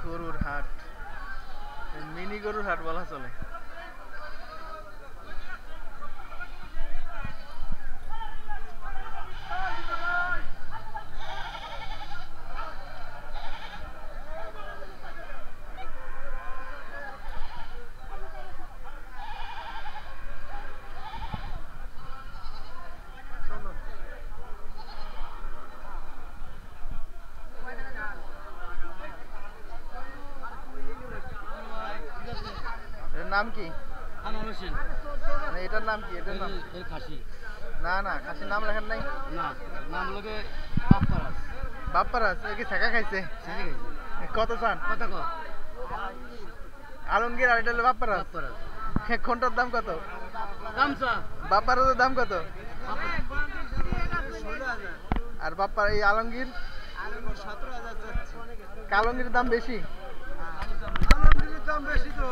গরুর হাট, মিনি গরুর হাট বলা চলে। এর নাম কি? আনোয়ার হোসেন। মানে এটার নাম কি? এটার নাম এর খাসি না না, খাসির নাম লেখেন নাই? না, নাম লোকে বাপ্পারাজ। বাপ্পারাজ এ কি ছেঁকা খাইছে? শেষে গেছে কত চান? কথা কর। আলমগীর আর এটা হলো বাপ্পারাজ। বাপ্পারাজ কোনটার দাম কত? গামছা বাপ্পারাজের দাম কত? আর বাপ্পার এই আলমগীর? আলমগীরের দাম বেশি। দাম বেশি তো